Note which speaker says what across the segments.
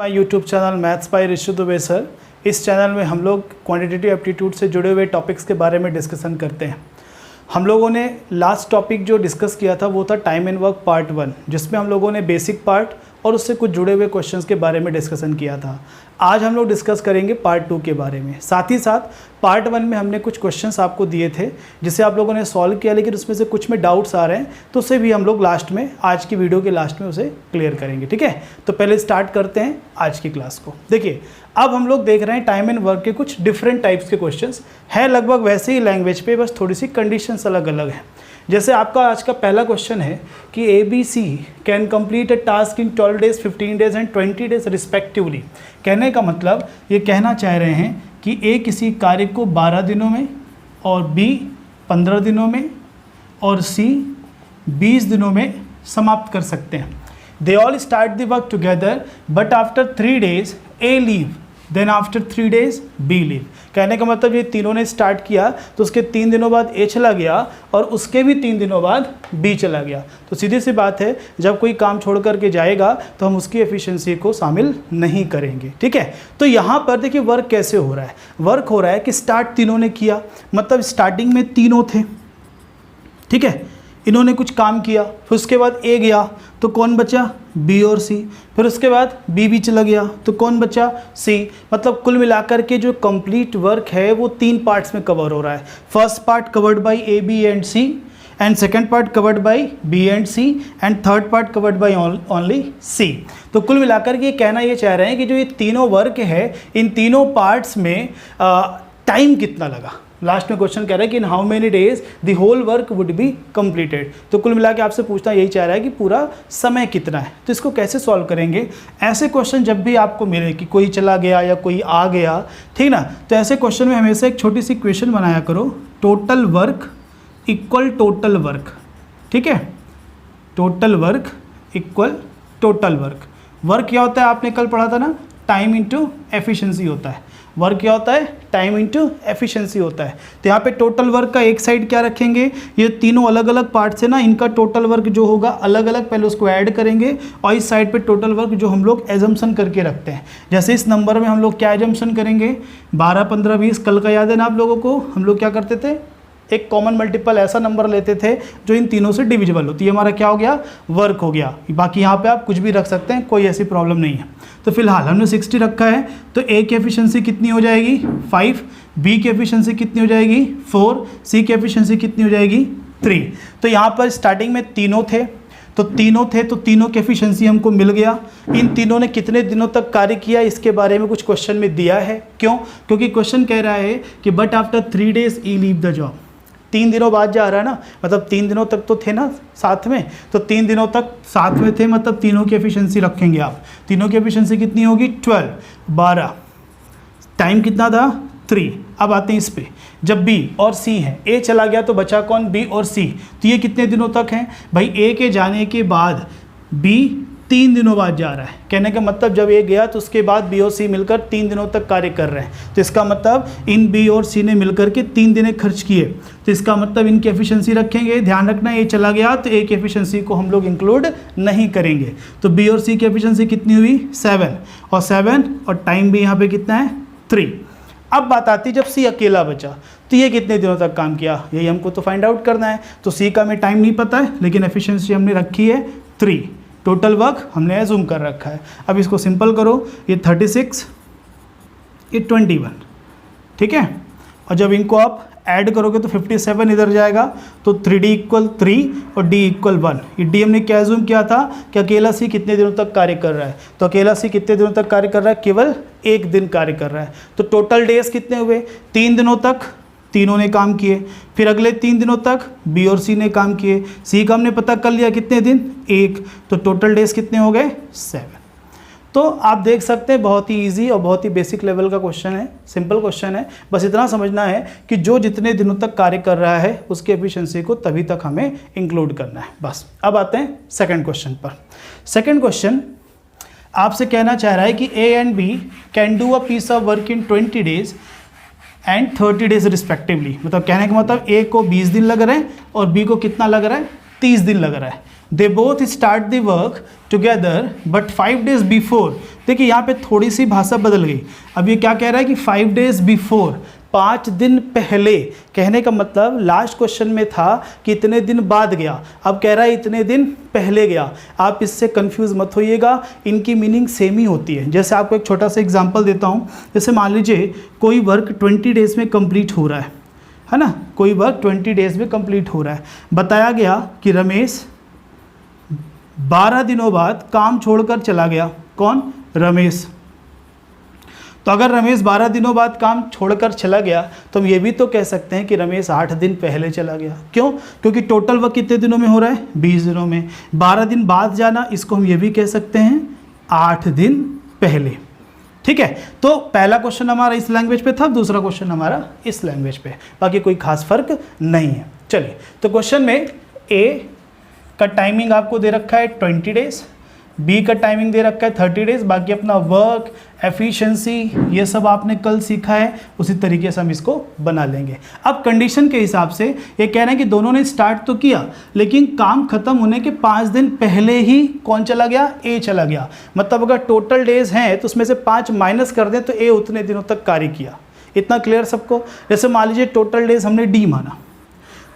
Speaker 1: My YouTube channel maths by Rishi Dubey sir. इस channel में हम लोग क्वांटिटेटिव एप्टीट्यूड से जुड़े हुए टॉपिक्स के बारे में डिस्कशन करते हैं। हम लोगों ने लास्ट टॉपिक जो डिस्कस किया था वो था टाइम एंड वर्क पार्ट 1, जिसमें हम लोगों ने बेसिक पार्ट और उससे कुछ जुड़े हुए क्वेश्चंस के बारे में डिस्कशन किया था। आज हम लोग डिस्कस करेंगे पार्ट 2 के बारे में। साथ ही साथ पार्ट 1 में हमने कुछ क्वेश्चंस आपको दिए थे जिसे आप लोगों ने सॉल्व किया, लेकिन उसमें से कुछ में डाउट्स आ रहे हैं, तो उसे भी हम लोग लास्ट में, आज की वीडियो के लास्ट में उसे क्लियर करेंगे। ठीक है, तो पहले स्टार्ट करते हैं आज की क्लास को। देखिए, अब हम लोग देख रहे हैं टाइम एंड वर्क के कुछ डिफरेंट टाइप्स के क्वेश्चंस हैं, लगभग वैसे ही लैंग्वेज पे, बस थोड़ी सी कंडीशंस अलग अलग हैं। जैसे आपका आज का पहला क्वेश्चन है कि ABC can complete a task in 12 days, 15 days and 20 days respectively. कहने का मतलब ये कहना चाह रहे हैं कि A किसी कार्य को 12 दिनों में और B 15 दिनों में और C 20 दिनों में समाप्त कर सकते हैं। They all start the work together, but after 3 days A leave, then after 3 days B leave। कहने का मतलब ये तीनों ने स्टार्ट किया तो उसके 3 दिनों बाद A चला गया और उसके भी 3 दिनों बाद B चला गया। तो सीधी सी बात है, जब कोई काम छोड़ करके जाएगा तो हम उसकी एफिशिएंसी को शामिल नहीं करेंगे। ठीक है, तो यहाँ पर देखिए वर्क कैसे हो रहा है। वर्क हो रहा है कि स्टार्ट तीनों ने किया, मतलब स्टार्टिंग में तीनों थे। ठीक है, इन्होंने कुछ काम किया, फिर उसके बाद A गया तो कौन बचा? B और C। फिर उसके बाद B भी चला गया तो कौन बचा? C। मतलब कुल मिलाकर के जो कंप्लीट वर्क है वो 3 पार्ट्स में कवर हो रहा है। First part covered by A, B and C, and second part covered by B and C, and third part covered by only C। तो कुल मिलाकर के कहना ये चाह रहे हैं कि जो ये तीनों वर्क है, इन तीनों पार्ट्स में टाइम कितना लगा। लास्ट में क्वेश्चन कह रहा है कि in how many days the whole work would be completed. तो कुल मिला के आपसे पूछना यही चाह रहा है कि पूरा समय कितना है। तो इसको कैसे सॉल्व करेंगे? ऐसे क्वेश्चन जब भी आपको मिले कि कोई चला गया या कोई आ गया, ठीक ना, तो ऐसे क्वेश्चन में हमेशा एक छोटी सी इक्वेशन बनाया करो, total work equal total work. ठीक है, total work equal total work. Work क्या होता है? आपने कल पढ़ा था ना, टाइम इंटू एफिशिएंसी होता है। वर्क क्या होता है? टाइम इंटू एफिशिएंसी होता है। तो यहाँ पे टोटल वर्क का एक साइड क्या रखेंगे, ये तीनों अलग अलग पार्ट से ना, इनका टोटल वर्क जो होगा अलग अलग, पहले उसको ऐड करेंगे और इस साइड पे टोटल वर्क जो हम लोग एजम्पशन करके रखते हैं। जैसे इस नंबर में हम लोग क्या एजम्पशन करेंगे? 12, 15, 20। कल का याद है ना आप लोगों को? हम लोग क्या करते थे, एक कॉमन मल्टीपल ऐसा नंबर लेते थे जो इन तीनों से डिविजिबल हो। तो ये हमारा क्या हो गया? वर्क हो गया। बाकी यहाँ पे आप कुछ भी रख सकते हैं, कोई ऐसी प्रॉब्लम नहीं है। तो फिलहाल हमने 60 रखा है, तो A की एफिशिएंसी कितनी हो जाएगी? 5। B की एफिशिएंसी कितनी हो जाएगी? 4। C की एफिशिएंसी कितनी हो जाएगी? 3। तो यहाँ पर स्टार्टिंग में तीनों थे, तो तीनों की एफिशिएंसी हमको मिल गया। इन तीनों ने कितने दिनों तक कार्य किया, इसके बारे में कुछ क्वेश्चन में दिया है। क्यों? क्योंकि क्वेश्चन कह रहा है कि but after 3 days E leave the job. 3 दिनों बाद जा रहा है ना, मतलब 3 दिनों तक तो थे ना साथ में, तो 3 दिनों तक साथ में थे, मतलब तीनों की एफिशिएंसी रखेंगे आप। तीनों की एफिशिएंसी कितनी होगी? 12, 12। टाइम कितना था? 3। अब आते हैं इस पे, जब B और C है, A चला गया तो बचा कौन? B और C। तो ये कितने दिनों तक हैं भाई? A के जाने के बाद B 3 दिनों बाद जा रहा है। कहने का मतलब जब A गया तो उसके बाद B और C मिलकर 3 दिनों तक कार्य कर रहे हैं। तो इसका मतलब इन B और C ने मिलकर के 3 दिन खर्च किए, तो इसका मतलब इनकी एफिशिएंसी रखेंगे। ध्यान रखना, A चला गया तो A की एफिशिएंसी को हम लोग इंक्लूड नहीं करेंगे। तो B और C की एफिशिएंसी कितनी हुई? 7 और 7, और टाइम भी यहाँ पे कितना है? 3। अब बात आती है जब C अकेला बचा तो ये कितने दिनों तक काम किया, यही हमको तो फाइंड आउट करना है। तो C का हमें टाइम नहीं पता है, लेकिन एफिशिएंसी हमने रखी है 3। टोटल वर्क हमने एज्यूम कर रखा है। अब इसको सिंपल करो, ये 36, ये 21। ठीक है, और जब इनको आप ऐड करोगे तो 57 इधर जाएगा, तो 3D इक्वल 3 और D इक्वल 1। ये D हमने क्या एज्यूम किया था कि अकेला C कितने दिनों तक कार्य कर रहा है, तो अकेला C कितने दिनों तक कार्य कर रहा है? केवल 1 दिन कार्य कर रहा है। तो टोटल डेज कितने हुए? 3 दिनों तक तीनों ने काम किए, फिर अगले 3 दिनों तक B और C ने काम किए। C का हमने पता कर लिया कितने दिन? 1। तो टोटल डेज कितने हो गए? 7। तो आप देख सकते हैं बहुत ही इजी और बहुत ही बेसिक लेवल का क्वेश्चन है, सिंपल क्वेश्चन है। बस इतना समझना है कि जो जितने दिनों तक कार्य कर रहा है उसकी एफिशिएंसी को तभी तक हमें इंक्लूड करना है, बस। अब आते हैं सेकंड क्वेश्चन पर। सेकंड क्वेश्चन आपसे कहना चाह रहा है कि A and B can do a piece of work in 20 days and 30 days respectively. मतलब कहने का मतलब A को 20 दिन लग रहे हैं और B को कितना लग रहा है? 30 दिन लग रहा है। दे both start the work together but 5 days before. देखिए यहाँ पे थोड़ी सी भाषा बदल गई। अब ये क्या कह रहा है कि 5 days बिफोर, 5 दिन पहले। कहने का मतलब लास्ट क्वेश्चन में था कि इतने दिन बाद गया, अब कह रहा है इतने दिन पहले गया। आप इससे कंफ्यूज मत होइएगा, इनकी मीनिंग सेम ही होती है। जैसे आपको एक छोटा सा एग्जांपल देता हूँ। जैसे मान लीजिए कोई वर्क 20 days में कंप्लीट हो रहा है ना, कोई वर्क 20 days में कंप्लीट हो रहा है। बताया गया कि रमेश 12 दिनों बाद काम छोड़कर चला गया। कौन? रमेश। तो अगर रमेश 12 दिनों बाद काम छोड़कर चला गया तो हम ये भी तो कह सकते हैं कि रमेश 8 दिन पहले चला गया। क्यों? क्योंकि टोटल वर्क कितने दिनों में हो रहा है? 20 दिनों में। 12 दिन बाद जाना, इसको हम ये भी कह सकते हैं 8 दिन पहले। ठीक है, तो पहला क्वेश्चन हमारा इस लैंग्वेज पे था, दूसरा क्वेश्चन हमारा इस लैंग्वेज पे, बाकी कोई खास फर्क नहीं है। चलिए, तो क्वेश्चन में ए का टाइमिंग आपको दे रखा है 20 days, बी का टाइमिंग दे रखा है 30 days, बाकी अपना वर्क, एफिशिएंसी, ये सब आपने कल सीखा है, उसी तरीके से हम इसको बना लेंगे। अब कंडीशन के हिसाब से ये कह रहे हैं कि दोनों ने स्टार्ट तो किया, लेकिन काम खत्म होने के 5 दिन पहले ही कौन चला गया? ए चला गया। मतलब अगर टोटल डेज हैं तो उसमें से 5 माइनस कर दें तो ए उतने दिनों तक कार्य किया। इतना क्लियर सबको? जैसे मान लीजिए टोटल डेज हमने डी माना,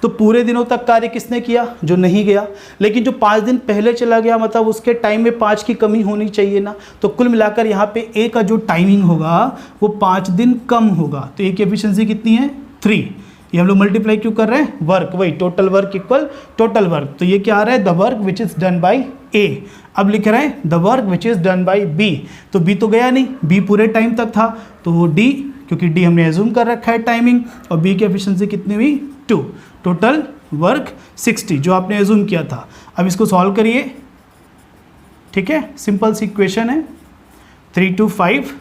Speaker 1: तो पूरे दिनों तक कार्य किसने किया? जो नहीं गया। लेकिन जो 5 दिन पहले चला गया, मतलब उसके टाइम में 5 की कमी होनी चाहिए ना। तो कुल मिलाकर यहाँ पे ए का जो टाइमिंग होगा वो 5 दिन कम होगा। तो ए की एफिशिएंसी कितनी है? 3। ये हम लोग मल्टीप्लाई क्यों कर रहे हैं? वर्क, वही total work equal total work. तो ये क्या आ रहा है? The work which is done by A. अब लिख रहे हैं the work which is done by B. तो बी तो गया नहीं, बी पूरे टाइम तक था, तो डी, क्योंकि डी हमने एज्यूम कर रखा है टाइमिंग, और बी की एफिशिएंसी कितनी हुई? 2। टोटल वर्क 60 जो आपने एज्यूम किया था। अब इसको सॉल्व करिए। ठीक है, सिंपल सी इक्वेशन है। 3 to 5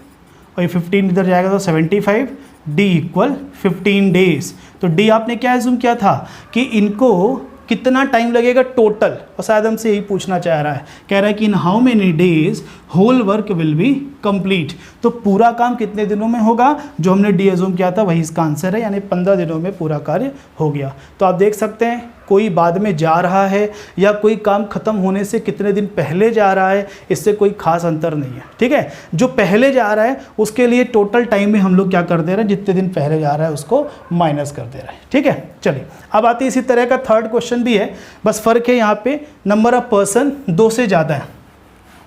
Speaker 1: और ये 15 इधर जाएगा तो 75, डी इक्वल 15 days। तो डी आपने क्या एज्यूम किया था कि इनको कितना टाइम लगेगा टोटल, और शायद हमसे यही पूछना चाह रहा है। कह रहा है कि in how many days whole work will be complete. तो पूरा काम कितने दिनों में होगा? जो हमने डी एज्यूम किया था वही इसका आंसर है, यानी 15 दिनों में पूरा कार्य हो गया। तो आप देख सकते हैं कोई बाद में जा रहा है या कोई काम खत्म होने से कितने दिन पहले जा रहा है, इससे कोई खास अंतर नहीं है। ठीक है, जो पहले जा रहा है उसके लिए टोटल टाइम में हम लोग क्या कर दे रहे हैं? जितने दिन पहले जा रहा है उसको माइनस कर दे रहे हैं। ठीक है, चलिए अब आती है इसी तरह का थर्ड क्वेश्चन भी है, बस फ़र्क है यहाँ पे नंबर ऑफ पर्सन 2 से ज़्यादा है।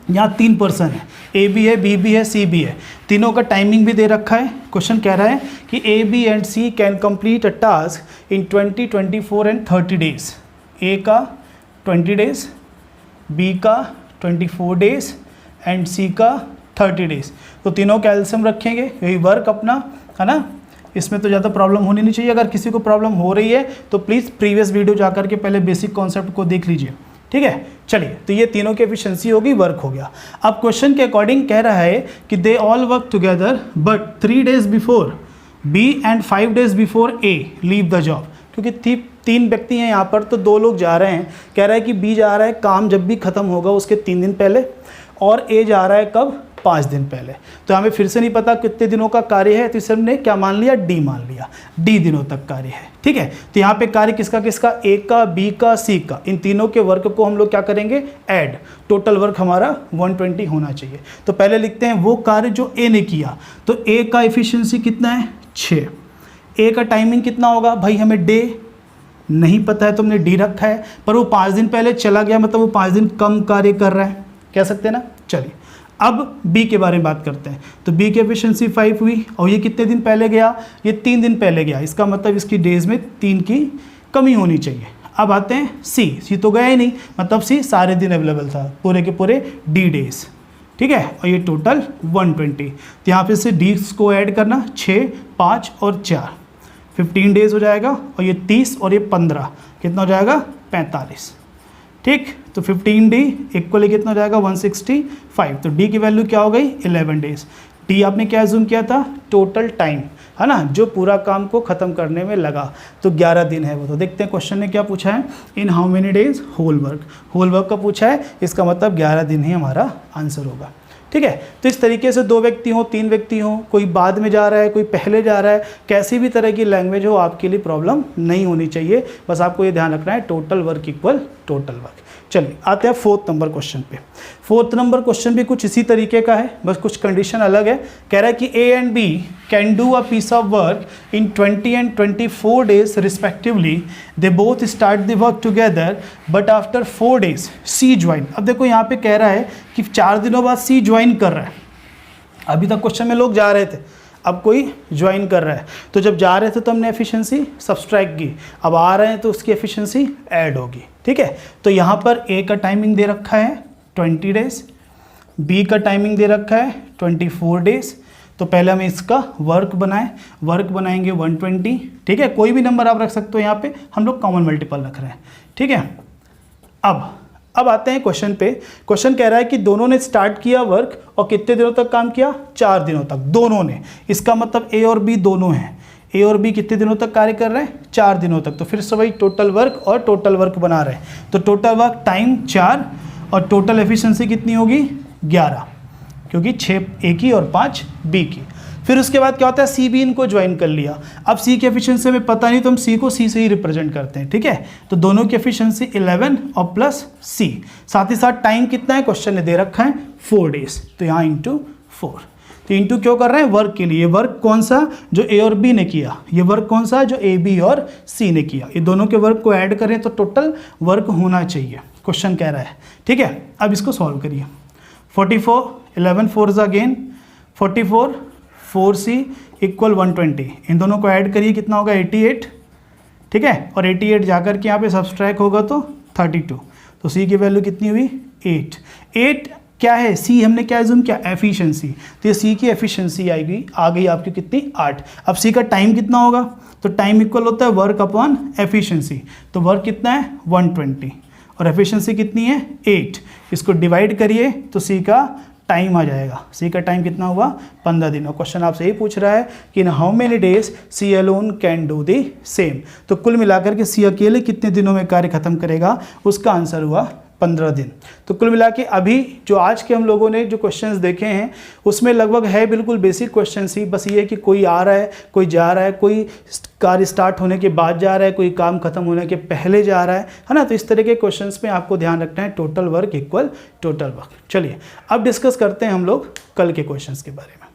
Speaker 1: यहाँ 3 पर्सन है, ए भी है, बी भी है, सी भी है, तीनों का टाइमिंग भी दे रखा है। क्वेश्चन कह रहा है कि A, B and C can complete a task in 20, 24 and 30 days. A का 20 डेज, बी का 24 डेज एंड सी का 30 डेज। तो तीनों का एलसीएम रखेंगे, यही वर्क अपना है ना। इसमें तो ज़्यादा प्रॉब्लम होनी नहीं चाहिए। अगर किसी को प्रॉब्लम हो रही है तो प्लीज़ प्रीवियस वीडियो जाकर के पहले बेसिक कॉन्सेप्ट को देख लीजिए। ठीक है, चलिए, तो ये तीनों की एफिशिएंसी होगी, वर्क हो गया। अब क्वेश्चन के अकॉर्डिंग कह रहा है कि they all work together but 3 days before B and 5 days before A leave the job. क्योंकि 3 व्यक्ति हैं यहाँ पर, तो 2 लोग जा रहे हैं। कह रहा है कि बी जा रहा है काम जब भी ख़त्म होगा उसके 3 दिन पहले, और ए जा रहा है कब? 5 दिन पहले। तो हमें फिर से नहीं पता कितने दिनों का कार्य है, तो इसे हमने क्या मान लिया? डी मान लिया, डी दिनों तक कार्य है। ठीक है, तो यहाँ पे कार्य किसका किसका? ए का, बी का, सी का। इन तीनों के वर्क को हम लोग क्या करेंगे? ऐड। टोटल वर्क हमारा 120 होना चाहिए। तो पहले लिखते हैं वो कार्य जो ए ने किया। तो ए का एफिशिएंसी कितना है? 6। ए का टाइमिंग कितना होगा? भाई हमें डे नहीं पता है तो हमने डी रखा है, पर वो 5 दिन पहले चला गया, मतलब वो 5 दिन कम कार्य कर रहा है, कह सकते हैं ना। चलिए अब बी के बारे में बात करते हैं। तो बी की एफिशिएंसी 5 हुई, और ये कितने दिन पहले गया? ये 3 दिन पहले गया। इसका मतलब इसकी डेज में 3 की कमी होनी चाहिए। अब आते हैं सी तो गया ही नहीं, मतलब सी सारे दिन अवेलेबल था, पूरे के पूरे डी डेज। ठीक है, और ये टोटल 120। तो यहाँ पे से डी को ऐड करना, 6, 5 और 4, 15 डेज हो जाएगा। और ये 30 और ये 15 कितना हो जाएगा? 45। ठीक, तो 15D इक्वली कितना हो जाएगा? 165। तो डी की वैल्यू क्या हो गई? 11 डेज। डी आपने क्या एज्यूम किया था? टोटल टाइम है ना, जो पूरा काम को ख़त्म करने में लगा, तो 11 दिन है वो। तो देखते हैं क्वेश्चन ने क्या पूछा है, in how many days whole work. Whole work का पूछा है, इसका मतलब 11 दिन ही हमारा आंसर होगा। ठीक है। तो इस तरीके से 2 व्यक्ति हों, 3 व्यक्ति हों, कोई बाद में जा रहा है, कोई पहले जा रहा है, कैसी भी तरह की लैंग्वेज हो, आपके लिए प्रॉब्लम नहीं होनी चाहिए। बस आपको ये ध्यान रखना है, total work equal total work. चलिए आते हैं 4th नंबर क्वेश्चन पे। 4th नंबर क्वेश्चन भी कुछ इसी तरीके का है, बस कुछ कंडीशन अलग है। कह रहा है कि A and B can do a piece of work in 20 and 24 days respectively. They both start the work together but after 4 days C join. अब देखो यहाँ पे कह रहा है कि 4 दिनों बाद C ज्वाइन कर रहा है। अभी तक क्वेश्चन में लोग जा रहे थे, अब कोई ज्वाइन कर रहा है। तो जब जा रहे थे तो हमने एफिशिएंसी सब्सट्रैक्ट की, अब आ रहे हैं तो उसकी एफिशिएंसी ऐड होगी। ठीक है, तो यहाँ पर A का टाइमिंग दे रखा है 20 डेज, B का टाइमिंग दे रखा है 24 डेज। तो पहले हम इसका वर्क बनाएं, वर्क बनाएंगे 120। ठीक है, कोई भी नंबर आप रख सकते हो, यहाँ पे हम लोग कॉमन मल्टीपल रख रहे हैं। ठीक है, अब आते हैं क्वेश्चन पे। क्वेश्चन कह रहा है कि दोनों ने स्टार्ट किया वर्क और कितने दिनों तक काम किया, 4 दिनों तक दोनों ने। इसका मतलब A और B दोनों हैं। A और B कितने दिनों तक कार्य कर रहे हैं, 4 दिनों तक। तो फिर से वही टोटल वर्क और टोटल वर्क बना रहे हैं। तो टोटल वर्क टाइम 4 और टोटल एफिशिएंसी कितनी होगी 11, क्योंकि 6 A की और 5 B की। फिर उसके बाद क्या होता है, C भी इनको ज्वाइन कर लिया। अब C की एफिशिएंसी में पता नहीं तो हम C को C से ही रिप्रेजेंट करते हैं। ठीक है, तो दोनों की एफिशिएंसी 11 और प्लस C। साथ ही साथ टाइम कितना है, क्वेश्चन ने दे रखा है 4 डेज। तो यहाँ इंटू 4। तो इंटू क्यों कर रहे हैं, वर्क के लिए। वर्क कौन सा, जो A और B ने किया। ये वर्क कौन सा, जो A B और C ने किया। ये दोनों के वर्क को ऐड करें तो टोटल वर्क होना चाहिए, क्वेश्चन कह रहा है। ठीक है, अब इसको सॉल्व करिए। 44 11 4 अगेन 44 4C इक्वल 120। इन दोनों को ऐड करिए, कितना होगा 88। ठीक है, और 88 जाकर के यहाँ पे सब्सट्रैक्ट होगा तो 32। तो C की वैल्यू कितनी हुई 8 क्या है, C हमने क्या एज्यूम किया, एफिशिएंसी। तो ये C की एफिशिएंसी आएगी, आ गई आपकी कितनी 8। अब C का टाइम कितना होगा, तो टाइम इक्वल होता है वर्क अपॉन एफिशिएंसी। तो वर्क कितना है 120 और एफिशिएंसी कितनी है 8। इसको डिवाइड करिए तो C का टाइम आ जाएगा। C का टाइम कितना हुआ 15 दिन। और क्वेश्चन आपसे यही पूछ रहा है कि in how many days C alone can do the same. तो कुल मिलाकर के C अकेले कितने दिनों में कार्य खत्म करेगा, उसका आंसर हुआ 15 दिन। तो कुल मिला के अभी जो आज के हम लोगों ने जो क्वेश्चंस देखे हैं उसमें लगभग है बिल्कुल बेसिक क्वेश्चंस ही। बस ये है कि कोई आ रहा है, कोई जा रहा है, कोई कार्य स्टार्ट होने के बाद जा रहा है, कोई काम खत्म होने के पहले जा रहा है ना। तो इस तरह के क्वेश्चंस में आपको ध्यान रखना है, total work equal total work. चलिए अब डिस्कस करते हैं हम लोग कल के क्वेश्चंस के बारे में।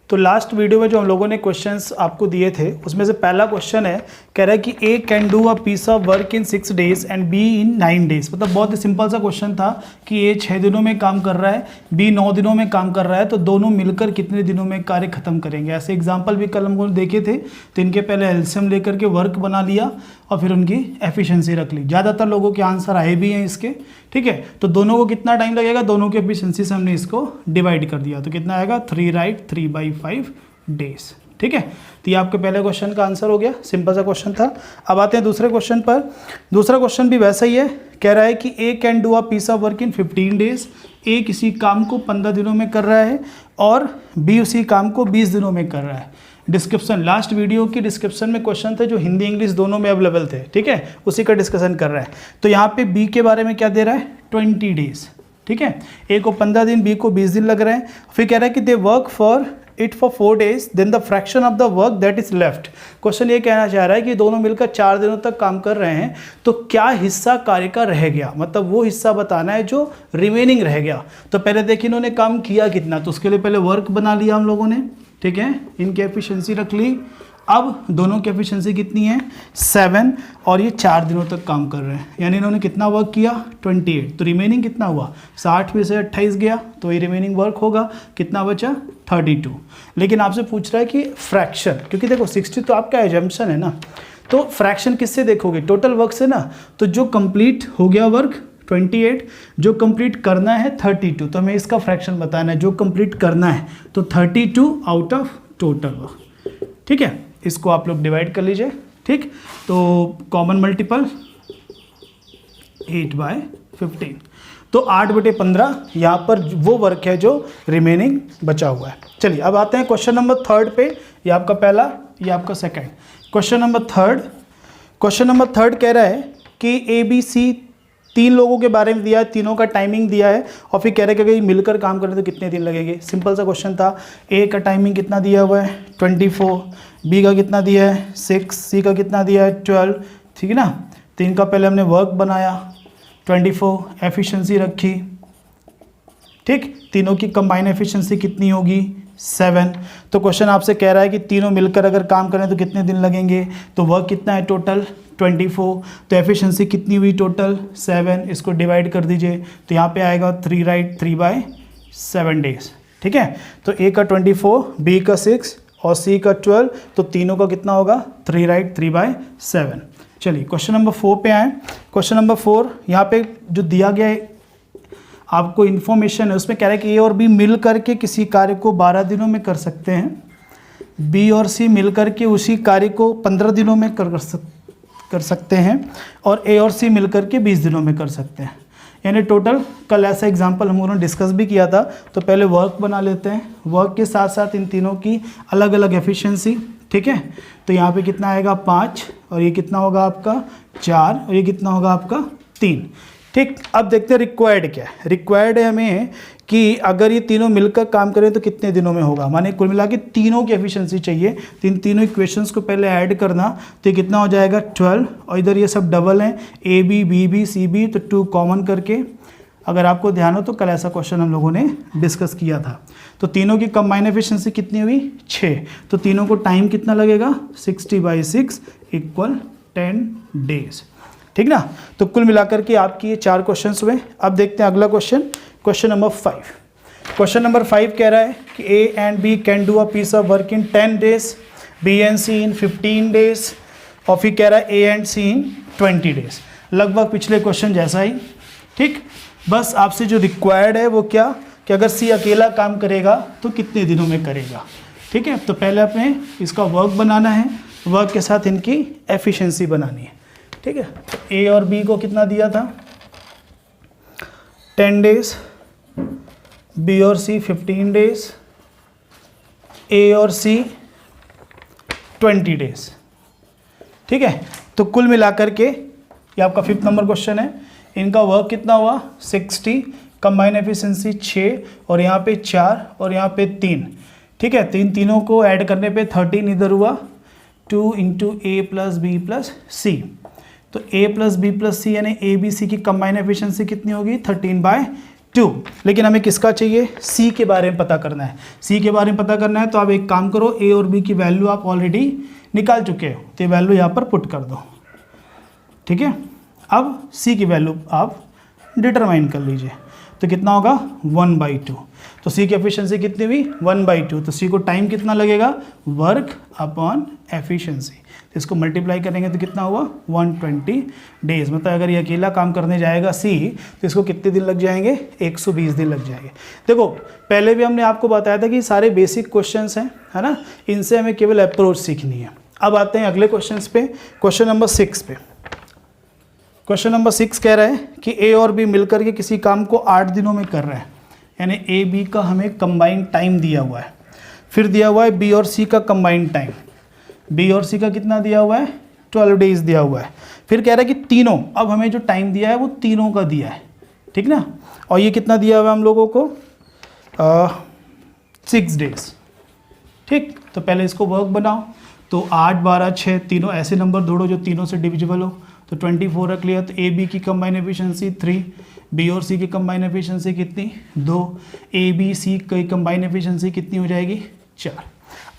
Speaker 1: तो लास्ट वीडियो में जो हम लोगों ने क्वेश्चंस आपको दिए थे उसमें से पहला क्वेश्चन है, कह रहा है कि A can do a piece of work in 6 days and B in 9 days। मतलब बहुत ही सिंपल सा क्वेश्चन था कि A 6 दिनों में काम कर रहा है, B 9 दिनों में काम कर रहा है, तो दोनों मिलकर कितने दिनों में कार्य खत्म करेंगे। ऐसे एग्जाम्पल भी कल हम लोग देखे थे। तो इनके पहले एलसीएम लेकर के वर्क बना लिया और फिर उनकी एफिशिएंसी रख ली। ज़्यादातर लोगों के आंसर आए भी हैं इसके। ठीक है, तो दोनों को कितना टाइम लगेगा, दोनों की एफिशिएंसी से हमने इसको डिवाइड कर दिया। तो कितना आएगा 3 राइट 3/5 डेज। ठीक है, तो ये आपके पहले क्वेश्चन का आंसर हो गया, सिंपल सा क्वेश्चन था। अब आते हैं दूसरे क्वेश्चन पर। दूसरा क्वेश्चन भी वैसा ही है, कह रहा है कि A can do a piece of work in 15 days. A किसी काम को 15 दिनों में कर रहा है और B उसी काम को 20 दिनों में कर रहा है। डिस्क्रिप्शन, लास्ट वीडियो की डिस्क्रिप्शन में क्वेश्चन थे जो हिंदी इंग्लिश दोनों में अवेलेबल थे। ठीक है, उसी का डिस्कशन कर रहा है। तो यहाँ पे B के बारे में क्या दे रहा है 20 डेज। ठीक है, A को 15 दिन, B को 20 दिन लग रहे हैं। फिर कह रहा है कि they work for it for 4 days, then the fraction of the work that is left. Question ये कहना चाह रहा है कि दोनों मिलकर 4 दिनों तक काम कर रहे हैं, तो क्या हिस्सा कार्य का रह गया, मतलब वो हिस्सा बताना है जो रिमेनिंग रह गया। तो पहले देखिए इन्होंने काम किया कितना, तो उसके लिए पहले वर्क बना लिया हम लोगों ने। ठीक है, इनकी एफिशिएंसी रख ली। अब दोनों की एफिशिएंसी कितनी है 7 और ये 4 दिनों तक काम कर रहे हैं, यानी इन्होंने कितना वर्क किया 28। तो रिमेनिंग कितना हुआ 60 में से 28 गया, तो ये रिमेनिंग वर्क होगा, कितना बचा 32। लेकिन आपसे पूछ रहा है कि फ्रैक्शन, क्योंकि देखो 60 तो आपका एजम्पशन है ना, तो फ्रैक्शन किससे देखोगे, टोटल वर्क से ना। तो जो कंप्लीट हो गया वर्क 28, जो कंप्लीट करना है 32, तो हमें इसका फ्रैक्शन बताना है जो कंप्लीट करना है, तो 32 आउट ऑफ टोटल वर्क। ठीक है, इसको आप लोग डिवाइड कर लीजिए। ठीक, तो कॉमन मल्टीपल 8/15, तो 8/15 यहाँ पर वो वर्क है जो रिमेनिंग बचा हुआ है। चलिए अब आते हैं क्वेश्चन नंबर 3 पे। ये आपका पहला, ये आपका सेकंड। क्वेश्चन नंबर 3 कह रहा है कि ABC तीन लोगों के बारे में दिया है, तीनों का टाइमिंग दिया है और फिर कह रहे कि अगर मिलकर काम करें तो कितने दिन लगेंगे। सिंपल सा क्वेश्चन था। ए का टाइमिंग कितना दिया हुआ है 24, बी का कितना दिया है 6, सी का कितना दिया है 12, ठीक है ना। तो इनका पहले हमने वर्क बनाया 24, एफिशिएंसी रखी, ठीक। तीनों की कंबाइन एफिशिएंसी कितनी होगी 7। तो क्वेश्चन आपसे कह रहा है कि तीनों मिलकर अगर काम करें तो कितने दिन लगेंगे। तो वर्क कितना है टोटल 24, तो एफिशिएंसी कितनी हुई टोटल 7। इसको डिवाइड कर दीजिए तो यहाँ पे आएगा 3 राइट 3/7 डेज, ठीक है। तो ए का 24, बी का 6 और सी का 12, तो तीनों का कितना होगा 3 राइट 3/7। चलिए क्वेश्चन नंबर 4 पे आए। क्वेश्चन नंबर 4 यहाँ पे जो दिया गया है आपको इन्फॉर्मेशन है, उसमें कह रहा है कि ए और बी मिल करके किसी कार्य को 12 दिनों में कर सकते हैं, बी और सी मिल करके उसी कार्य को 15 दिनों में कर सकते हैं और ए और सी मिल करके 20 दिनों में कर सकते हैं। यानी टोटल कल ऐसा एग्जाम्पल हम लोगों ने डिस्कस भी किया था। तो पहले वर्क बना लेते हैं, वर्क के साथ साथ इन तीनों की अलग अलग एफिशिएंसी, ठीक है। तो यहाँ पे कितना आएगा 5 और ये कितना होगा आपका 4 और ये कितना होगा आपका 3, ठीक। अब देखते हैं रिक्वायर्ड क्या है। रिक्वायर्ड है हमें कि अगर ये तीनों मिलकर काम करें तो कितने दिनों में होगा, माने कुल मिला के तीनों की एफिशिएंसी चाहिए। तो इन तीनों इक्वेशंस को पहले ऐड करना, तो ये कितना हो जाएगा 12 और इधर ये सब डबल हैं A B B B C B, तो 2 कॉमन करके, अगर आपको ध्यान हो तो कल ऐसा क्वेश्चन हम लोगों ने डिस्कस किया था। तो तीनों की कंबाइन एफिशिएंसी कितनी हुई 6, तो तीनों को टाइम कितना लगेगा 60/6 = 10 डेज, ठीक ना। तो कुल मिलाकर के आपकी ये 4 क्वेश्चंस हुए। अब देखते हैं अगला question, question number 5। Question number 5 कह रहा है कि A and B can do a piece of work in 10 days, B and C in 15 days और फिर कह रहा है ए एंड सी इन 20 डेज। लगभग पिछले क्वेश्चन जैसा ही, ठीक। बस आपसे जो रिक्वायर्ड है वो क्या, कि अगर सी अकेला काम करेगा तो कितने दिनों में करेगा, ठीक है। तो पहले अपने इसका वर्क बनाना है, वर्क के साथ इनकी एफिशिएंसी बनानी है, ठीक है। तो ए और बी को कितना दिया था 10 डेज, बी और सी 15 डेज, ए और सी 20 डेज, ठीक है। तो कुल मिलाकर के ये आपका 5th नंबर क्वेश्चन है। इनका वर्क कितना हुआ 60, कंबाइन एफिशिएंसी 6 और यहाँ पे 4 और यहाँ पे 3, ठीक है। तीनों को ऐड करने पे 13 इधर हुआ 2 × A + B + C। तो A + B + C यानी A B C की कंबाइन एफिशिएंसी कितनी होगी 13/2। लेकिन हमें किसका चाहिए C के बारे में पता करना है। C के बारे में पता करना है तो आप एक काम करो, A और B की वैल्यू आप ऑलरेडी निकाल चुके हो, तो ये वैल्यू यहाँ पर पुट कर दो, ठीक है। अब C की वैल्यू आप डिटरमाइन कर लीजिए, तो कितना होगा 1/2। तो C की एफिशिएंसी कितनी हुई 1/2। तो C को टाइम कितना लगेगा वर्क अपॉन एफिशिएंसी, तो इसको मल्टीप्लाई करेंगे तो कितना हुआ 120 डेज। मतलब अगर ये अकेला काम करने जाएगा C तो इसको कितने दिन लग जाएंगे 120 दिन लग जाएंगे। देखो पहले भी हमने आपको बताया था कि सारे बेसिक क्वेश्चंस हैं, है ना, इनसे हमें केवल अप्रोच सीखनी है। अब आते हैं अगले क्वेश्चंस पे, क्वेश्चन नंबर 6 पे। क्वेश्चन नंबर 6 कह रहा है कि ए और बी मिलकर के किसी काम को 8 दिनों में कर रहे हैं, यानी ए बी का हमें कंबाइंड टाइम दिया हुआ है। फिर दिया हुआ है बी और सी का कंबाइंड टाइम, बी और सी का कितना दिया हुआ है 12 डेज दिया हुआ है। फिर कह रहा है कि तीनों, अब हमें जो टाइम दिया है वो तीनों का दिया है, ठीक ना। और ये कितना दिया हुआ है हम लोगों को 6 डेज, ठीक। तो पहले इसको वर्क बनाओ, तो 8 12 6 तीनों ऐसे नंबर ढूंढो जो तीनों से डिविजिबल हो। तो 24 रख लिया। तो ए बी की कंबाइन एफिशिएंसी 3, बी और सी की कंबाइन एफिशिएंसी कितनी 2, ए बी सी की कंबाइन एफिशिएंसी कितनी हो जाएगी 4।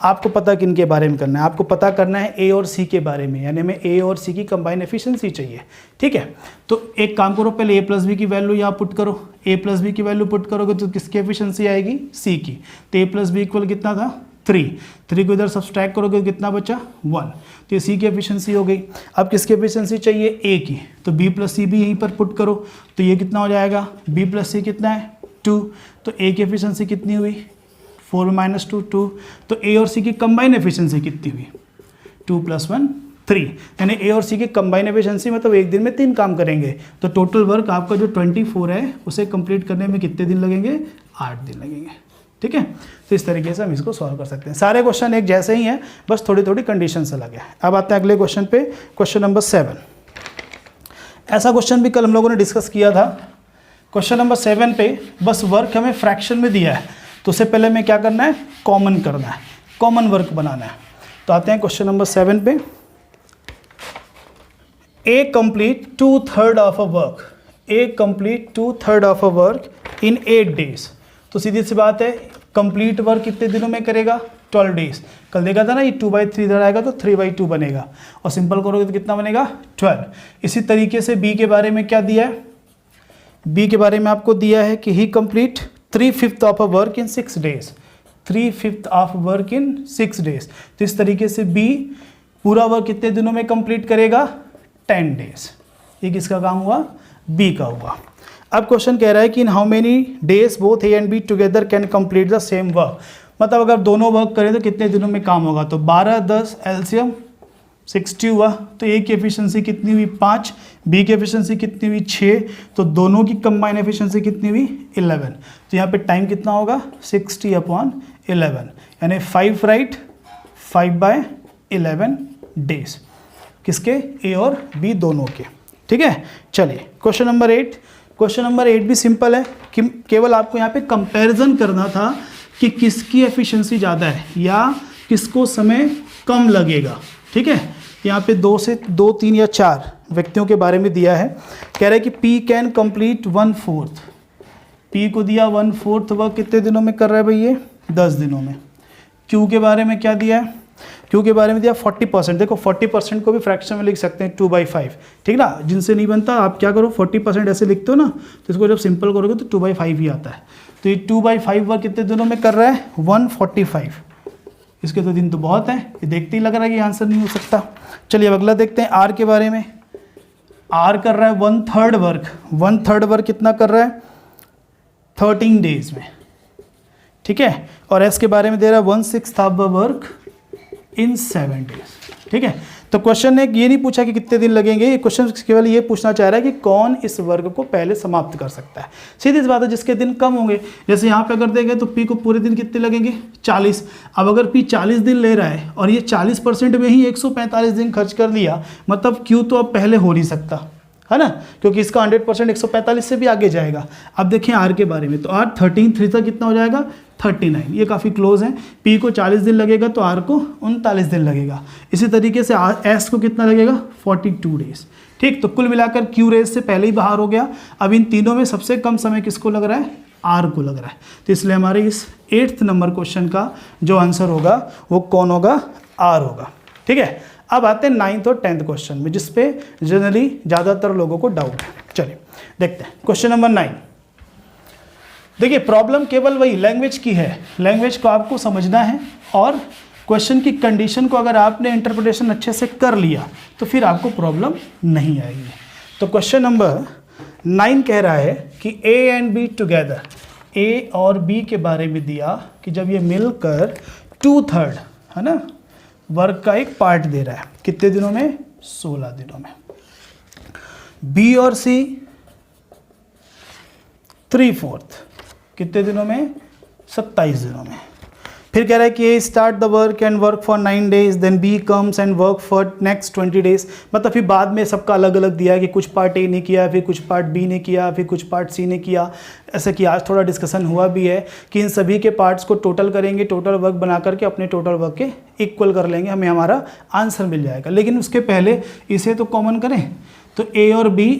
Speaker 1: आपको पता किन के बारे में करना है, आपको पता करना है ए और सी के बारे में, यानी हमें ए और सी की कंबाइन एफिशिएंसी चाहिए, ठीक है। तो एक काम करो, पहले ए प्लस बी की वैल्यू यहाँ पुट करो। ए प्लस बी की वैल्यू पुट करोगे तो किसकी एफिशिएंसी आएगी सी की। तो ए प्लस बी इक्वल कितना था 3 को इधर सब्सट्रैक्ट करोगे कितना बचा 1, तो ये सी की एफिशिएंसी हो गई। अब किसकी एफिशिएंसी चाहिए ए की, तो बी प्लस सी भी यहीं पर पुट करो, तो ये कितना हो जाएगा बी प्लस सी कितना है 2, तो ए की एफिशिएंसी कितनी हुई 4 - 2 2। तो ए और सी की कंबाइन एफिशिएंसी कितनी हुई 2 + 1 3, यानी ए और सी की कंबाइन एफिशिएंसी मतलब एक दिन में 3 काम करेंगे। तो टोटल वर्क आपका जो 24 है उसे कंप्लीट करने में कितने दिन लगेंगे 8 दिन लगेंगे, ठीक है। तो इस तरीके से हम इसको सॉल्व कर सकते हैं। सारे क्वेश्चन एक जैसे ही हैं, बस थोड़ी थोड़ी कंडीशन अलग है। अब आते हैं अगले क्वेश्चन पे, क्वेश्चन नंबर 7। ऐसा क्वेश्चन भी कल हम लोगों ने डिस्कस किया था। क्वेश्चन नंबर 7 पे बस वर्क हमें फ्रैक्शन में दिया है, तो उससे पहले हमें क्या करना है, कॉमन करना है, कॉमन वर्क बनाना है। तो आते हैं क्वेश्चन नंबर 7 पे। A complete 2/3 of a work, A complete 2/3 of a work in 8 days. तो सीधी सी बात है, कंप्लीट वर्क कितने दिनों में करेगा, 12 डेज। कल देखा था ना, ये 2/3 इधर आएगा तो 3/2 बनेगा, और सिंपल करोगे तो कितना बनेगा, 12। इसी तरीके से बी के बारे में क्या दिया है, बी के बारे में आपको दिया है कि he complete 3/5 of a work in 6 days, 3/5 of work in 6 days. तो इस तरीके से बी पूरा वर्क कितने दिनों में कंप्लीट करेगा, 10 डेज। ये किसका काम हुआ, बी का हुआ। अब क्वेश्चन कह रहा है कि in how many days both A and be together can complete the same work. मतलब अगर दोनों वर्क करें तो कितने दिनों में काम होगा। तो 12, 10 एलसीएम 60 हुआ, तो ए की एफिशिएंसी कितनी हुई, 5, बी की एफिशिएंसी कितनी हुई, 6, तो दोनों की कंबाइन एफिशिएंसी कितनी हुई, 11। तो यहाँ पे टाइम कितना होगा, 60/11, यानी 5 राइट 5/11 डेज, किसके, ए और बी दोनों के। ठीक है, चलिए क्वेश्चन नंबर 8। क्वेश्चन नंबर 8 भी सिंपल है कि केवल आपको यहाँ पे कंपैरिजन करना था कि किसकी एफिशिएंसी ज़्यादा है या किसको समय कम लगेगा। ठीक है, यहाँ पे 2, 3 या 4 व्यक्तियों के बारे में दिया है। कह रहा है कि P कैन कंप्लीट 1/4, P को दिया 1/4 वर्क कितने दिनों में कर रहा है भाई, ये 10 दिनों में। Q के बारे में क्या दिया है, Q के बारे में दिया 40%। देखो 40% को भी फ्रैक्शन में लिख सकते हैं 2/5, ठीक ना। जिनसे नहीं बनता आप क्या करो, 40% ऐसे लिखते हो ना, तो इसको जब सिंपल करोगे तो 2/5 ही आता है। तो ये 2/5 वर्क कितने दिनों में कर रहा है, 145। इसके तो दिन तो बहुत हैं, ये देखते ही लग रहा है कि आंसर नहीं हो सकता। चलिए अब अगला देखते हैं, आर के बारे में। आर कर रहा है 1/3 वर्क, 1/3 वर्क कितना कर रहा है, 13 डेज में। ठीक है, और एस के बारे में दे रहा है 1/6 of the work in 7 days. ठीक है, तो क्वेश्चन ने ये नहीं पूछा कि कितने दिन लगेंगे, ये क्वेश्चन केवल ये पूछना चाह रहा है कि कौन इस वर्ग को पहले समाप्त कर सकता है। सीधी सी बात है, जिसके दिन कम होंगे, जैसे यहाँ पे अगर देंगे तो पी को पूरे दिन कितने लगेंगे, 40। अब अगर पी 40 दिन ले रहा है और ये 40% में ही 145 दिन खर्च कर लिया, मतलब क्यू तो अब पहले हो नहीं सकता, है ना, क्योंकि इसका 100% 145 से भी आगे जाएगा। अब देखें आर के बारे में, तो आर 13 3 तक कितना हो जाएगा, 39। ये काफ़ी क्लोज है, पी को 40 दिन लगेगा तो आर को 39 दिन लगेगा। इसी तरीके से एस को कितना लगेगा, 42 डेज। ठीक, तो कुल मिलाकर क्यू रेस से पहले ही बाहर हो गया। अब इन तीनों में सबसे कम समय किसको लग रहा है, आर को लग रहा है। तो इसलिए हमारे इस 8th नंबर क्वेश्चन का जो आंसर होगा वो कौन होगा, आर होगा। ठीक है, अब आते हैं 9th और 10th क्वेश्चन में, जिसपे जनरली ज़्यादातर लोगों को डाउट है। चलिए देखते हैं क्वेश्चन नंबर 9। देखिए प्रॉब्लम केवल वही लैंग्वेज की है, लैंग्वेज को आपको समझना है, और क्वेश्चन की कंडीशन को अगर आपने इंटरप्रिटेशन अच्छे से कर लिया तो फिर आपको प्रॉब्लम नहीं आएगी। तो क्वेश्चन नंबर 9 कह रहा है कि ए एंड बी टुगेदर, ए और बी के बारे में दिया कि जब ये मिलकर 2/3, है ना, वर्क का एक पार्ट दे रहा है, कितने दिनों में, 16 दिनों में। बी और सी 3/4 कितने दिनों में, 27 दिनों में। फिर कह रहा है कि A start the work and work for 9 days, then B comes and work for next 20 days. मतलब फिर बाद में सबका अलग अलग दिया है कि कुछ पार्ट ए ने किया, फिर कुछ पार्ट बी ने किया, फिर कुछ पार्ट सी ने किया। ऐसा कि आज थोड़ा डिस्कशन हुआ भी है कि इन सभी के पार्ट्स को टोटल करेंगे, टोटल वर्क बना करके अपने टोटल वर्क के इक्वल कर लेंगे, हमें हमारा आंसर मिल जाएगा। लेकिन उसके पहले इसे तो कॉमन करें, तो ए और बी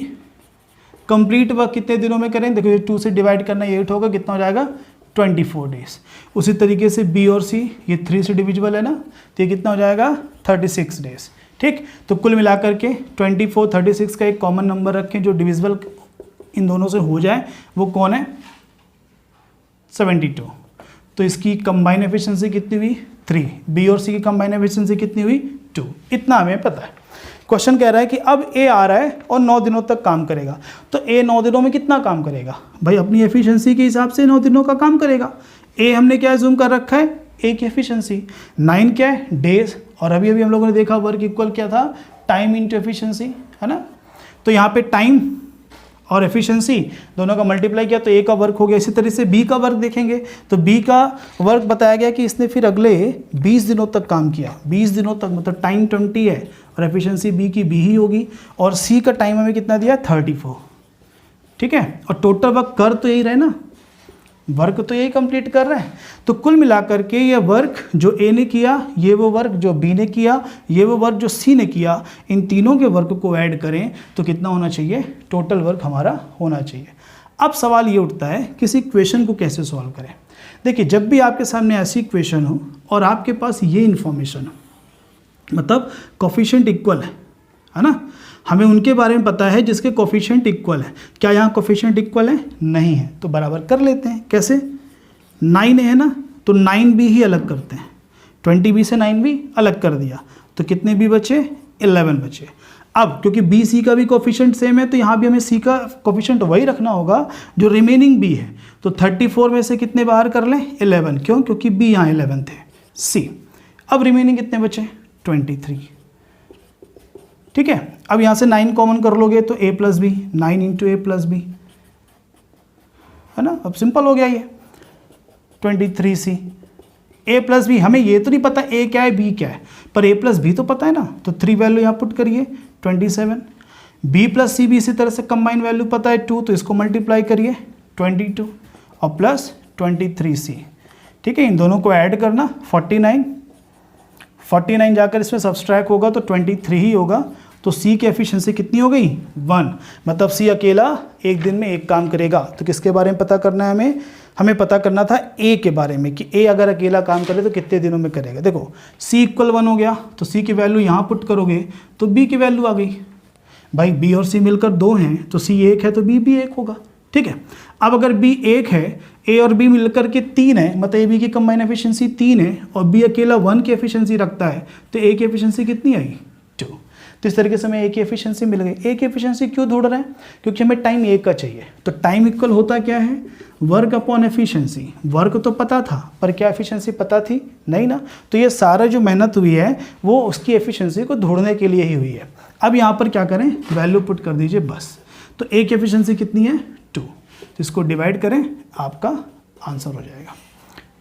Speaker 1: कंप्लीट वर्क कितने दिनों में करें, देखो ये 2 से डिवाइड करना 8 होगा, कितना हो जाएगा, 24 डेज। उसी तरीके से बी और सी, ये 3 से डिविजिबल है ना, तो ये कितना हो जाएगा, 36 डेज। ठीक, तो कुल मिलाकर के 24, 36 का एक कॉमन नंबर रखें जो डिविजिबल इन दोनों से हो जाए, वो कौन है, 72। तो इसकी कंबाइन एफिशिएंसी कितनी हुई, 3। बी और सी की कंबाइन एफिशिएंसी कितनी हुई, 2। इतना हमें पता है। क्वेश्चन कह रहा है कि अब ए आ रहा है और 9 दिनों तक काम करेगा, तो ए 9 दिनों में कितना काम करेगा, भाई अपनी एफिशिएंसी के हिसाब से 9 दिनों का काम करेगा। ए हमने क्या जूम कर रखा है, ए की एफिशिएंसी, 9 क्या है, डेज, और अभी अभी हम लोगों ने देखा वर्क इक्वल क्या था, टाइम इंटू एफिशिएंसी, है ना। तो यहाँ पे टाइम और एफिशिएंसी दोनों का मल्टीप्लाई किया तो ए का वर्क हो गया। इसी तरह से बी का वर्क देखेंगे तो बी का वर्क बताया गया कि इसने फिर अगले 20 दिनों तक काम किया, 20 दिनों तक, मतलब टाइम 20 है और एफिशिएंसी बी की बी ही होगी। और सी का टाइम हमें कितना दिया, 34, ठीक है। और टोटल वर्क कर तो यही रहे ना, वर्क तो यही कंप्लीट कर रहे हैं। तो कुल मिलाकर के ये वर्क जो ए ने किया, ये वो वर्क जो बी ने किया, ये वो वर्क जो सी ने किया, इन तीनों के वर्क को ऐड करें तो कितना होना चाहिए, टोटल वर्क हमारा होना चाहिए। अब सवाल ये उठता है किसी इक्वेशन को कैसे सॉल्व करें। देखिए जब भी आपके सामने ऐसी इक्वेशन हो और आपके पास ये इन्फॉर्मेशन हो, मतलब कोफिशिएंट इक्वल है ना, हमें उनके बारे में पता है जिसके कोफिशिएंट इक्वल है। क्या यहाँ कोफिशिएंट इक्वल है, नहीं है, तो बराबर कर लेते हैं। कैसे, 9 है ना तो 9b ही अलग करते हैं, 20b से 9b अलग कर दिया तो कितने b बचे, 11 बचे। अब क्योंकि b c का भी कोफिशिएंट सेम है तो यहाँ भी हमें c का कोफिशिएंट वही रखना होगा जो रिमेनिंग b है। तो 34 में से कितने बाहर कर लें, 11, क्यों, क्योंकि b यहाँ 11 थे, c। अब रिमेनिंग कितने बचे, 23, ठीक है। अब यहाँ से 9 कॉमन कर लोगे तो a plus B, 9 into A plus B, है ना। अब सिंपल हो गया ये 23c, a प्लस बी। हमें ये तो नहीं पता a क्या है b क्या है, पर a प्लस बी तो पता है ना, तो 3 वैल्यू यहाँ पुट करिए 27। b प्लस सी भी इसी तरह से कंबाइन वैल्यू पता है 2, तो इसको मल्टीप्लाई करिए 22 और प्लस 23c, ठीक है। इन दोनों को ऐड करना 49 जाकर इसमें सब्सट्रैक्ट होगा तो 23 ही होगा। तो C की एफिशिएंसी कितनी हो गई, 1, मतलब C अकेला एक दिन में एक काम करेगा। तो किसके बारे में पता करना है हमें पता करना था A के बारे में कि A अगर अकेला काम करे तो कितने दिनों में करेगा। देखो C इक्वल 1 हो गया तो C की वैल्यू यहाँ पुट करोगे तो B की वैल्यू आ गई। भाई B और C मिलकर 2 हैं तो C 1 है तो B भी 1 होगा, ठीक है। अब अगर B 1 है, A और B मिलकर के 3 है, मतलब A B की कंबाइन एफिशिएंसी 3 है और B अकेला 1 की एफिशिएंसी रखता है तो A की एफिशिएंसी कितनी आई, 2। तो इस तरीके से हमें A की एफिशिएंसी मिल गई। A की एफिशिएंसी क्यों ढूंढ रहे हैं, क्योंकि हमें टाइम A का चाहिए। तो टाइम इक्वल होता क्या है, वर्क अपॉन एफिशिएंसी। वर्क तो पता था पर क्या एफिशिएंसी पता थी, नहीं ना। तो ये सारा जो मेहनत हुई है वो उसकी एफिशिएंसी को ढूंढने के लिए ही हुई है। अब यहाँ पर क्या करें, वैल्यू पुट कर दीजिए बस। तो A की एफिशिएंसी कितनी है, 2। तो इसको डिवाइड करें, आपका आंसर हो जाएगा,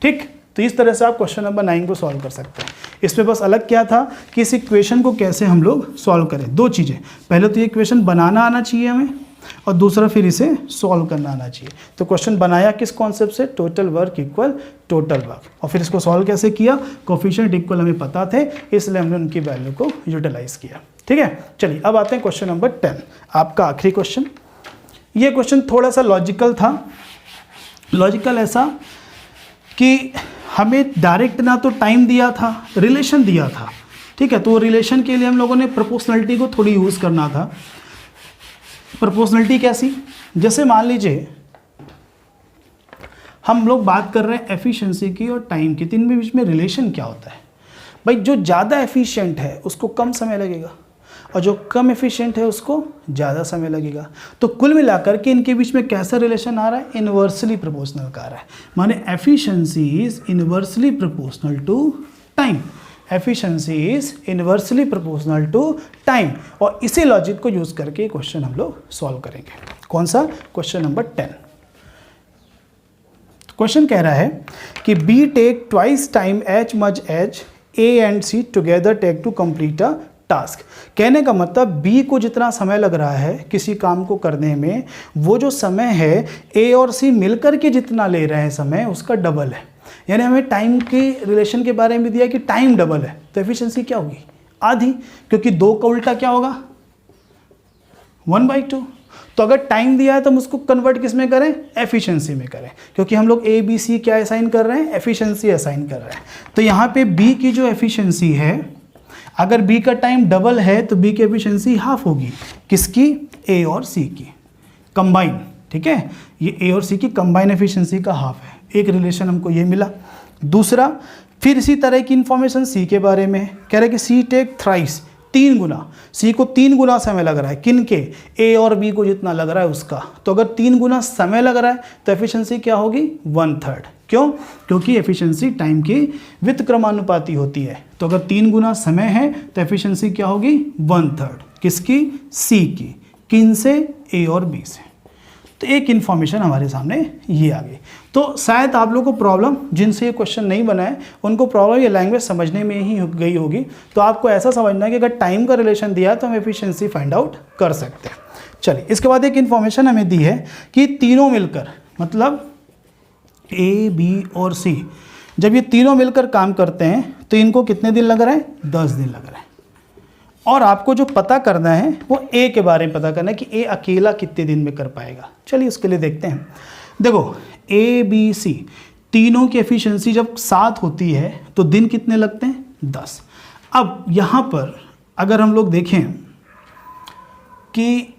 Speaker 1: ठीक। तो इस तरह से आप क्वेश्चन नंबर 9 को सॉल्व कर सकते हैं। इसमें बस अलग क्या था कि इस इक्वेशन को कैसे हम लोग सॉल्व करें। दो चीज़ें, पहले तो ये इक्वेशन बनाना आना चाहिए हमें और दूसरा फिर इसे सॉल्व करना आना चाहिए। तो क्वेश्चन बनाया किस कॉन्सेप्ट से, total work equal total work, और फिर इसको सॉल्व कैसे किया, कोफिशिएंट इक्वल हमें पता थे इसलिए हमने उनकी वैल्यू को यूटिलाइज किया, ठीक है। चलिए अब आते हैं क्वेश्चन नंबर 10, आपका आखिरी क्वेश्चन। ये क्वेश्चन थोड़ा सा लॉजिकल था। लॉजिकल ऐसा कि हमें डायरेक्ट ना तो टाइम दिया था, रिलेशन दिया था, ठीक है। तो रिलेशन के लिए हम लोगों ने प्रोपोर्शनलिटी को थोड़ी यूज़ करना था। प्रोपोर्शनलिटी कैसी, जैसे मान लीजिए हम लोग बात कर रहे हैं एफिशिएंसी की और टाइम की, तीन के बीच में रिलेशन क्या होता है। भाई जो ज़्यादा एफिशिएंट है उसको कम समय लगेगा और जो कम एफिशिएंट है उसको ज़्यादा समय लगेगा। तो कुल मिलाकर के इनके बीच में कैसा रिलेशन आ रहा है, इन्वर्सली प्रोपोर्शनल का आ रहा है। माने efficiency is inversely proportional to time, efficiency is inversely proportional to time. और इसी लॉजिक को यूज़ करके क्वेश्चन हम लोग सॉल्व करेंगे। कौन सा, क्वेश्चन नंबर 10। क्वेश्चन कह रहा है कि B take twice time as much as A and C together take to complete a task. कहने का मतलब बी को जितना समय लग रहा है किसी काम को करने में, वो जो समय है ए और सी मिलकर के जितना ले रहे हैं समय उसका डबल है। यानी हमें टाइम के रिलेशन के बारे में दिया कि टाइम डबल है तो एफिशिएंसी क्या होगी, आधी, क्योंकि 2 का उल्टा क्या होगा, 1/2। तो अगर टाइम दिया है तो हम उसको कन्वर्ट किस में करें, एफिशिएंसी में करें, क्योंकि हम लोग ए बी सी क्या असाइन कर रहे हैं, एफिशिएंसी असाइन कर रहे हैं। तो यहाँ पे बी की जो एफिशिएंसी है, अगर बी का टाइम डबल है तो बी की एफिशिएंसी हाफ होगी, किसकी, ए और सी की कंबाइन, ठीक है। ये ए और सी की कंबाइन एफिशिएंसी का हाफ है। एक रिलेशन हमको ये मिला। दूसरा, फिर इसी तरह की इंफॉर्मेशन सी के बारे में कह रहे हैं कि सी टेक थ्राइस, 3 गुना, सी को 3 गुना समय लग रहा है, किन के, ए और बी को जितना लग रहा है उसका। तो अगर 3 गुना समय लग रहा है तो एफिशिएंसी क्या होगी, 1/3। क्यों, क्योंकि एफिशिएंसी टाइम की व्युत्क्रमानुपाती होती है। तो अगर 3 गुना समय है तो एफिशिएंसी क्या होगी, 1/3, किसकी, सी की, किन से, ए और बी से, तो एक इन्फॉर्मेशन हमारे सामने ये आ गई। तो शायद आप लोग को प्रॉब्लम, जिनसे ये क्वेश्चन नहीं बना है उनको प्रॉब्लम ये लैंग्वेज समझने में ही गई होगी। तो आपको ऐसा समझना है कि अगर टाइम का रिलेशन दिया है तो हम एफिशिएंसी फाइंड आउट कर सकते हैं। चलिए, इसके बाद एक इन्फॉर्मेशन हमें दी है कि तीनों मिलकर, मतलब ए, बी और सी, जब ये तीनों मिलकर काम करते हैं तो इनको कितने दिन लग रहे हैं? 10 दिन लग रहे हैं। और आपको जो पता करना है वो ए के बारे में पता करना है कि ए अकेला कितने दिन में कर पाएगा। चलिए उसके लिए देखते हैं। देखो, ए, बी, सी तीनों की एफिशिएंसी जब साथ होती है तो दिन कितने लगते हैं? 10। अब यहाँ पर अगर हम लोग देखें कि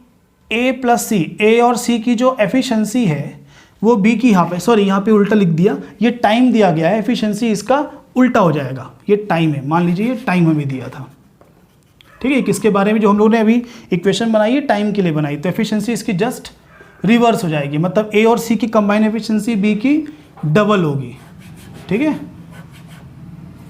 Speaker 1: ए प्लस सी, ए और सी की जो एफिशिएंसी है वो बी की यहाँ पे उल्टा लिख दिया, ये टाइम दिया गया है, एफिशिएंसी इसका उल्टा हो जाएगा। ये टाइम है, मान लीजिए ये टाइम हमें दिया था, ठीक है। किसके बारे में? जो हम लोगों ने अभी इक्वेशन बनाई है टाइम के लिए बनाई, तो एफिशिएंसी इसकी जस्ट रिवर्स हो जाएगी, मतलब ए और सी की कंबाइन एफिशिएंसी बी की डबल होगी, ठीक है।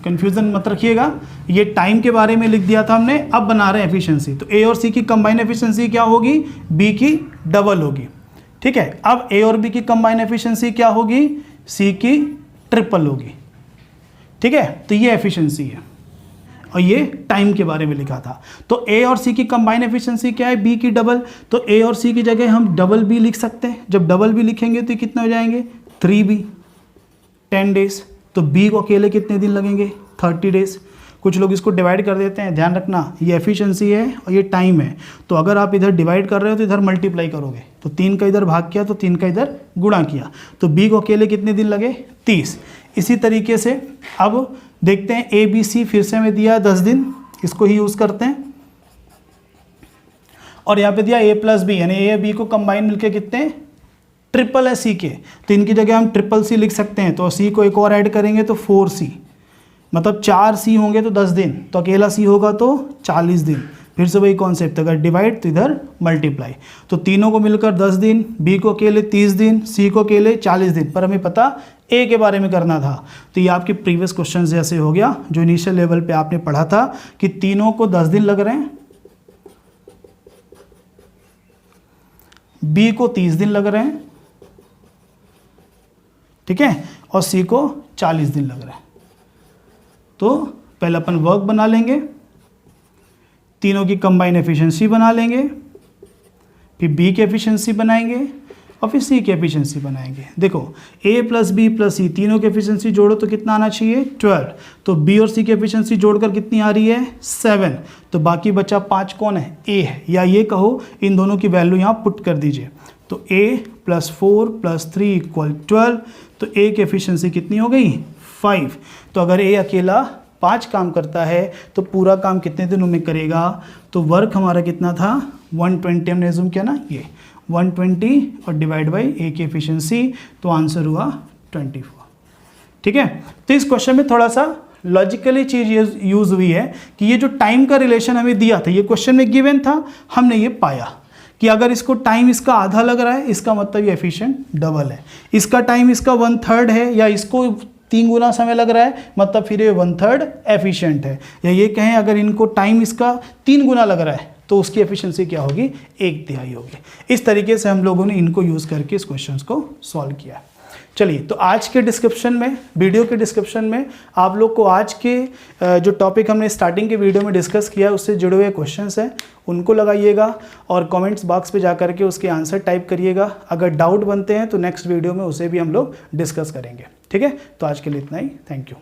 Speaker 1: कंफ्यूजन मत रखिएगा, ये टाइम के बारे में लिख दिया था हमने, अब बना रहे हैं एफिशिएंसी। तो ए और सी की कंबाइन एफिशिएंसी क्या होगी? बी की डबल होगी, ठीक है। अब ए और बी की कंबाइन एफिशिएंसी क्या होगी? सी की ट्रिपल होगी, ठीक है। तो ये एफिशिएंसी है और ये टाइम के बारे में लिखा था। तो ए और सी की कंबाइन एफिशिएंसी क्या है? बी की डबल। तो ए और सी की जगह हम डबल बी लिख सकते हैं। जब डबल बी लिखेंगे तो कितने हो जाएंगे? 3b, 10 days. तो बी को अकेले कितने दिन लगेंगे? 30 डेज। कुछ लोग इसको डिवाइड कर देते हैं, ध्यान रखना ये एफिशिएंसी है और ये टाइम है। तो अगर आप इधर डिवाइड कर रहे हो तो इधर मल्टीप्लाई करोगे, तो 3 का इधर भाग किया तो 3 का इधर गुणा किया, तो बी को अकेले कितने दिन लगे? 30। इसी तरीके से अब देखते हैं ए बी सी, फिर से हमें दिया है 10 दिन, इसको ही यूज़ करते हैं। और यहाँ पे दिया ए प्लस बी, यानी ए बी को कंबाइन मिलके कितने? ट्रिपल है सी के, तो इनकी जगह हम ट्रिपल सी लिख सकते हैं। तो सी को एक और ऐड करेंगे तो 4c, मतलब 4 सी होंगे तो 10 दिन, तो अकेला सी होगा तो 40 दिन। फिर से वही कॉन्सेप्ट, अगर डिवाइड तो इधर मल्टीप्लाई। तो तीनों को मिलकर 10 दिन, बी को अकेले 30 दिन, सी को अकेले 40 दिन। पर हमें पता ए के बारे में करना था, तो ये आपके प्रीवियस क्वेश्चन जैसे हो गया जो इनिशियल लेवल पे आपने पढ़ा था कि तीनों को 10 दिन लग रहे हैं, बी को 30 दिन लग रहे हैं, ठीक है, और सी को 40 दिन लग रहे हैं। तो पहले अपन वर्क बना लेंगे, तीनों की कंबाइन एफिशिएंसी बना लेंगे, फिर बी की एफिशिएंसी बनाएंगे और फिर सी की एफिशिएंसी बनाएंगे। देखो ए प्लस बी प्लस सी तीनों की एफिशिएंसी जोड़ो तो कितना आना चाहिए? 12। तो बी और सी की एफिशिएंसी जोड़कर कितनी आ रही है? 7। तो बाकी बचा 5 कौन है? ए है, या ये कहो इन दोनों की वैल्यू यहाँ पुट कर दीजिए। तो a + 4 + 3 = 12। तो a की एफिशिएंसी कितनी हो गई? 5। तो अगर a अकेला 5 काम करता है तो पूरा काम कितने दिनों में करेगा? तो वर्क हमारा कितना था? 120 हमने एज्यूम किया ना, ये 120 और डिवाइड बाई a की एफिशिएंसी, तो आंसर हुआ 24। ठीक है। तो इस क्वेश्चन में थोड़ा सा लॉजिकली चीज़ यूज़ हुई है कि ये जो टाइम का रिलेशन हमें दिया था, ये क्वेश्चन में गिवन था, हमने ये पाया कि अगर इसको टाइम इसका आधा लग रहा है, इसका मतलब ये एफिशिएंट डबल है। इसका टाइम इसका 1/3 है, या इसको 3 गुना समय लग रहा है, मतलब फिर ये 1/3 एफिशिएंट है। या ये कहें अगर इनको टाइम इसका 3 गुना लग रहा है तो उसकी एफिशिएंसी क्या होगी? 1/3 होगी। इस तरीके से हम लोगों ने इनको यूज़ करके इस क्वेश्चन को सॉल्व किया। चलिए, तो आज के डिस्क्रिप्शन में, वीडियो के डिस्क्रिप्शन में आप लोग को आज के जो टॉपिक हमने स्टार्टिंग के वीडियो में डिस्कस किया उससे जुड़े हुए क्वेश्चंस हैं, उनको लगाइएगा और कमेंट्स बॉक्स पे जा करके उसके आंसर टाइप करिएगा। अगर डाउट बनते हैं तो नेक्स्ट वीडियो में उसे भी हम लोग डिस्कस करेंगे। ठीक है, तो आज के लिए इतना ही। Thank you.